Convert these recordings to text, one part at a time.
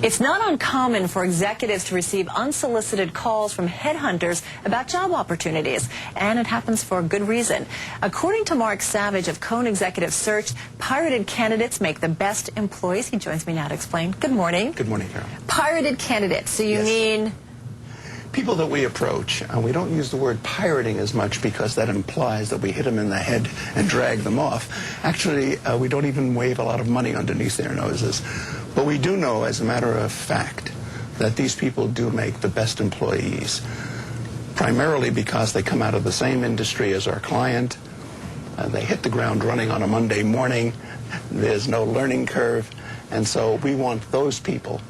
It's not uncommon for executives to receive unsolicited calls from headhunters about job opportunities, and it happens for a good reason. According to Marc Savage of Cone Executive Search, pirated candidates make the best employees. He joins me now to explain. Good morning. Good morning, Carol. Pirated candidates, so you Yes. mean? People that we approach, and we don't use the word pirating as much because that implies that we hit them in the head and drag them off. Actually, we don't even wave a lot of money underneath their noses. But we do know, as a matter of fact, that these people do make the best employees, primarily because they come out of the same industry as our client. They hit the ground running on a Monday morning. There's no learning curve. And so we want those people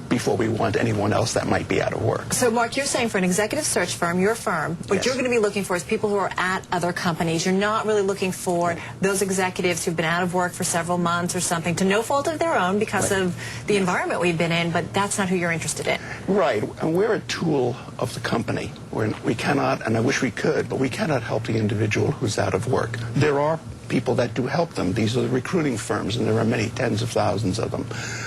before we want anyone else that might be out of work. So, Mark, you're saying for an executive search firm, your firm, what Yes. you're going to be looking for is people who are at other companies. You're not really looking for those executives who've been out of work for several months or something, to no fault of their own because of the environment we've been in, but that's not who you're interested in. Right. And we're a tool of the company. We cannot, and I wish we could, but we cannot help the individual who's out of work. There are people that do help them. These are the recruiting firms, and there are many tens of thousands of them.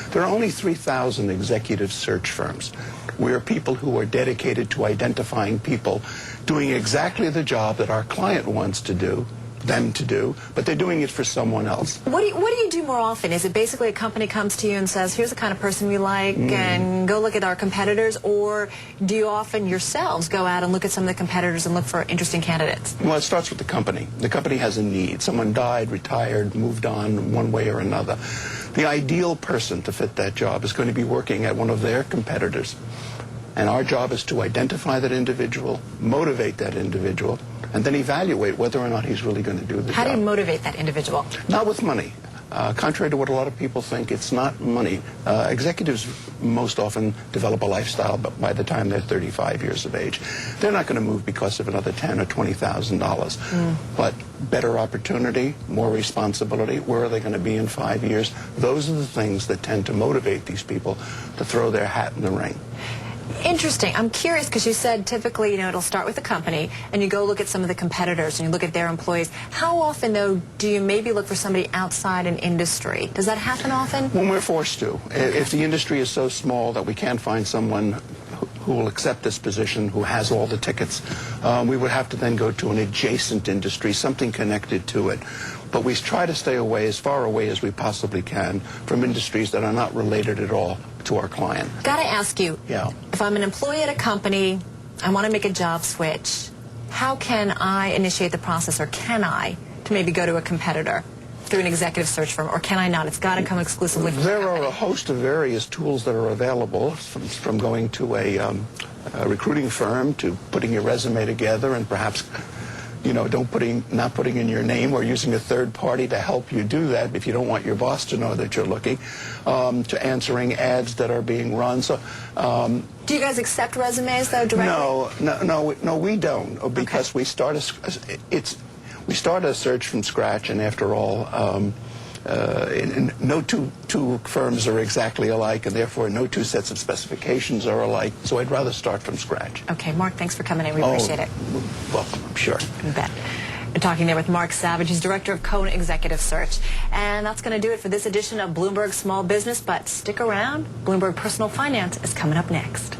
There are only 3,000 executive search firms. We are people who are dedicated to identifying people doing exactly the job that our client wants them to do, but they're doing it for someone else. What do you do more often? Is it basically a company comes to you and says, here's the kind of person we like, and go look at our competitors, or do you often yourselves go out and look at some of the competitors and look for interesting candidates? Well, it starts with the company. The company has a need. Someone died, retired, moved on one way or another. The ideal person to fit that job is going to be working at one of their competitors. And our job is to identify that individual, motivate that individual, and then evaluate whether or not he's really going to do the job. How do you motivate that individual? Not with money. Contrary to what a lot of people think, it's not money. Executives most often develop a lifestyle by the time they're 35 years of age. They're not going to move because of another $10,000 or $20,000. But better opportunity, more responsibility, where are they going to be in 5 years? Those are the things that tend to motivate these people to throw their hat in the ring. Interesting. I'm curious because you said typically, it'll start with the company and you go look at some of the competitors and you look at their employees. How often, though, do you maybe look for somebody outside an industry? Does that happen often? When we're forced to. If the industry is so small that we can't find someone who will accept this position, who has all the tickets, we would have to then go to an adjacent industry, something connected to it. But we try to stay away, as far away as we possibly can, from industries that are not related at all to our client. Got to ask you, if I'm an employee at a company, I want to make a job switch, how can I initiate the process, or can I, to maybe go to a competitor through an executive search firm, or can I not? It's got to come exclusively from the company. There are a host of various tools that are available, from going to a recruiting firm to putting your resume together and perhaps not putting in your name or using a third party to help you do that if you don't want your boss to know that you're looking, to answering ads that are being run. So, do you guys accept resumes, though, directly? No, we don't, because we start a search from scratch, and after all, no two firms are exactly alike, and therefore no two sets of specifications are alike, so I'd rather start from scratch. Okay, Mark, thanks for coming in. We appreciate it. Welcome, I'm sure. You bet. We're talking there with Marc Savage. He's Director of Cone Executive Search. And that's going to do it for this edition of Bloomberg Small Business, but stick around. Bloomberg Personal Finance is coming up next.